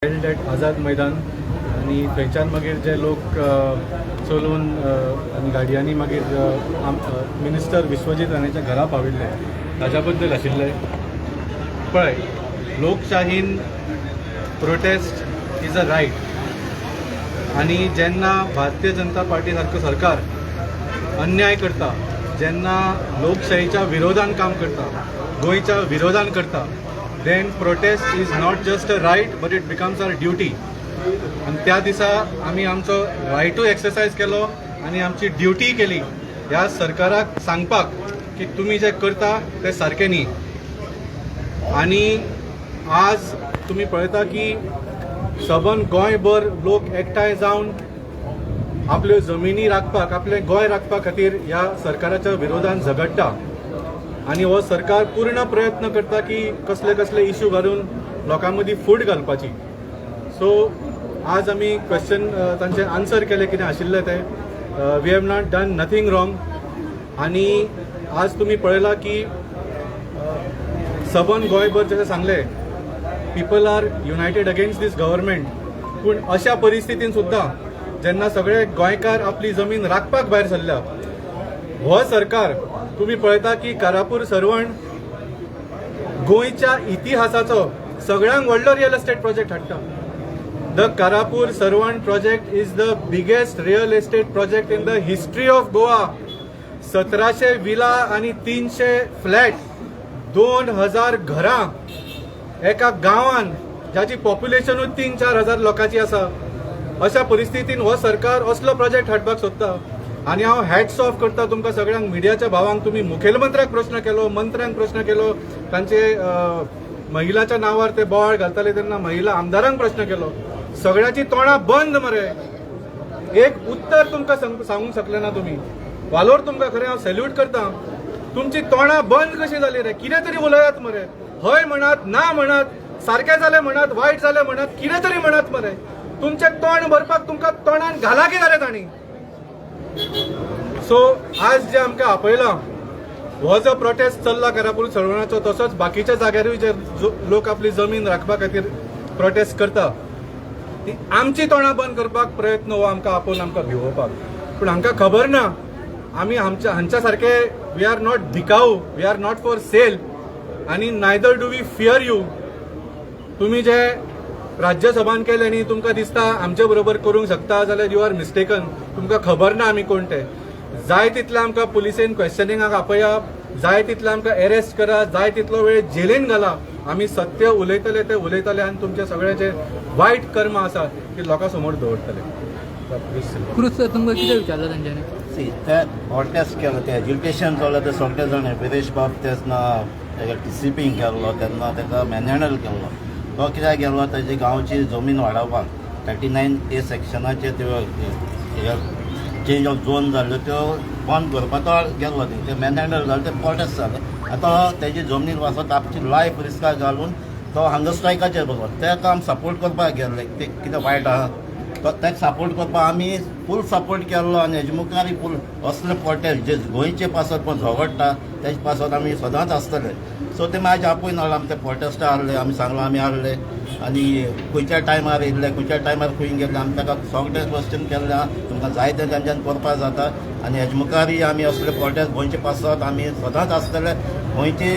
Held at Azad Maidan आणि थंयच्यान मागीर जे लोक चलून आनी गाडयांनी मागीर मिनिस्टर विश्वजीत राणेच्या घरा पाविल्ले ताच्या बद्दल आशिल्ले. पळय, लोकशाहीन प्रोटेस्ट इज अ रायट आनी जेन्ना भारतीय जनता पार्टी सारको सरकार अन्याय करता, जेन्ना लोकशाहीच्या विरोधान काम करता, गोंयच्या विरोधान करता, then protest is not just a right but it becomes our duty. आणि त्या दिसा आम्ही आमचो रायटूय एक्सरसाइज केलो आणि आमची ड्युटी केली ह्या सरकाराक सांगपाक की तुम्ही जे करता ते सारके न्ही. आणि आज तुम्ही पळयता की सबन गोंयभर लोक एकठांय जावन आपल्यो जमिनी राखपाक, आपले गोंय राखपा खातीर ह्या सरकाराच्या विरोधान झगडटा. आणि हो सरकार पूर्ण प्रयत्न करता की कसले कसले इश्यू घालून लोकां मदीं फूट घालपाची. सो आज आमी क्वेश्चन तांचे आन्सर केले कितें आशिल्ले ते. We have not done nothing wrong. आणि आज तुम्ही पळयला की सबन गोंयभर जशें सांगले, people are united against this government. पूण अशा परिस्थितीन सुद्दां जेन्ना सगळे गोंयकार आपली जमीन राखपाक भायर सरल्या, हो सरकार तुम्ही पळयता की कारापूर सरवण गोंयच्या इतिहासाचो सगळ्यांत व्हडलो रियल एस्टेट प्रोजेक्ट हाडटा. The Karapur Sarvan project is the biggest real estate project in the history of Goa. 1700 villa आणि 300 फ्लॅट, 2000 घरां एका गांवान ज्याची पॉप्युलेशनूच 3-4 हजार लोकांची आसा. अशा परिस्थितीन हो सरकार असलो प्रोजेक्ट हाडपाक सोदता. आणि हांव हॅट्स ऑफ करता तुमकां सगळ्यांक, मिडियाच्या भावांक. तुम्ही मुखेलमंत्र्याक प्रश्न केलो, मंत्र्यांक प्रश्न केलो, तांचे महिलाच्या नांवार ते बोवाळ घालताले तेन्ना महिला आमदारांक प्रश्न केलो. सगळ्याची तोंडां बंद मरे. एक उत्तर तुमकां सांगूंक शकले ना तुम्ही. वालोर तुमकां खरें हांव सॅल्यूट करता. तुमची तोंडां बंद कशी जाली रे? कितें तरी उलयात मरे. हय म्हणत, ना म्हणत, सारकें जालें म्हणत, वायट जालें म्हणत, कितें तरी म्हणत मरे. तुमचें तोंड भरपाक तुमकां तोंडान घाला की जालें तांणी. सो आज जे आमकां आपयलां, हो जो प्रोटेस्ट चल्ला कारापूर सरवणाचो, तसोच बाकीच्या जाग्यारूय जे लोक आपली जमीन राखपा खातीर प्रोटेस्ट करता, ती आमची तोंडां बंद करपाक प्रयत्न हो आमकां आपोवन आमकां भिवोवपाक. पूण हांकां खबर ना आमी हांच्या सारके वी आर नॉट भिकाऊ, we are not for sale आणि neither do we fear you. तुम्ही जे राज्यसभान केले न्ही, तुमकां दिसता आमचे बरोबर करूंक शकता जाल्यार यू आर मिस्टेकन. तुमकां खबर ना आमी कोण ते. जाय तितले आमकां पुलिसेन क्वेश्चनिंगाक आपया, जाय तितले आमकां अरेस्ट करा, जाय तितलो वेळ जेलीन घाला. आमी सत्य उलयतले ते उलयतले आणि तुमचे सगळे जे वायट कर्म आसा ते लोकां समोर दवरतले. क्रूज सर, तुमकां कितें विचारलें तांच्यांनी? ते प्रोटेस्ट केलो, ते एज्युकेशन जालें, ते सगळे जाण विरेश बाब तेन्ना टीसीपींग केल्लो, तेन्ना ताका मॅनहँडल केल्लो. तो कित्याक गेलो? ताजी गांवची जमीन वाडोवपाक 39A सेक्शनाचे त्यो चेंज ऑफ झोन जाल्ल्यो त्यो बंद करपाक तो गेल्लो. ते मॅनहँडल जालें, ते प्रोटेस्ट जालें. आतां तेजी जमीन वाचत आपची लायफ रिस्काक घालून तो हांगा स्ट्रायकाचेर बसलो. तेका आमी सपोर्ट करपाक गेल्ले. ते कितें वायट आहा तो ताका सपोर्ट करपाक आमी फूल सपोर्ट केल्लो. आनी हेजे मुखार फूल असले प्रोटेस्ट जे गोंयचे पासत पण झगडटा तेजे पासत आमी सदांच आसतले. सो ते म्हाजे आपूण हाडले, आमी ते प्रोटेस्टा हाडले. आमी सांगलो आमी हाडले आनी खंयच्या टायमार येयल्ले, खंयच्या टायमार खंय गेल्ले, आमी ताका सगळे क्वेश्चन केल्ले. तुमकां जाय तें तेंच्यान करपाक जाता. आनी हेजे मुखारय आमी असले प्रोटेस्ट गोंयचे पासत आमी सदांच आसतले. गोंयचे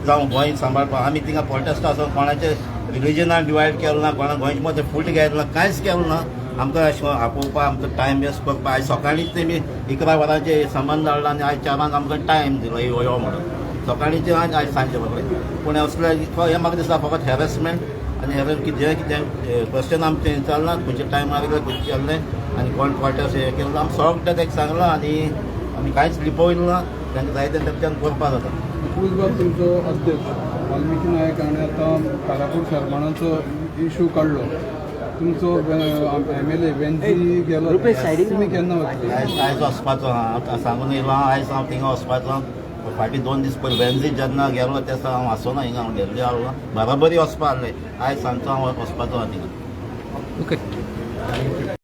जावं गोंय सांबाळपाक आमी थिंगा प्रोटेस्ट आसून कोणाचे रिलिजनान डिवायड केलो ना, कोणा गोंयचे मदें फूट घायलो ना, कांयच केलो ना. आमकां अशें आपोवपाक आमकां टायम वेस्ट करपाक. आयज सकाळींच तेमी 11 वरांचेर सामान धाडलां आनी आयज 4 आमकां टायम दिलो यो म्हणून. सकाळींचे आयज सांजे बरोबर. पूण असले हें म्हाका दिसता फकत हॅरेसमेंट आनी जें कितें क्वेश्चन आमचें विचारलां, खंयच्या टायमार येयले, खंयचे केल्ले आनी कोण प्रोटेस्ट हें केल्लो आमी सगळें तेका सांगलां. आनी आमी कांयच लिपोयलो ना. तांकां जाय तें तेंच्यान करपाक जाता. बाब, तुमचो अध्यक्ष वाल्मिकी नायक हाणें आतां कारापूर सरपणाचो इशू काडलो. तुमचो MLA वेंजी गेलो, तुमी केन्ना वतले? आयज वचपाचो हांव सांगून येयलो. आयज हांव थिंगा वचपाचो. फाटीं 2 दीस पयलीं वेंजी जेन्ना गेलो तेन्ना हांव आसोना हिंगा, हांव डेल्ली आहलो. बराबरी वचपा आहलें. आयज सांजचो हांव वचपाचो थिंगा. ओके.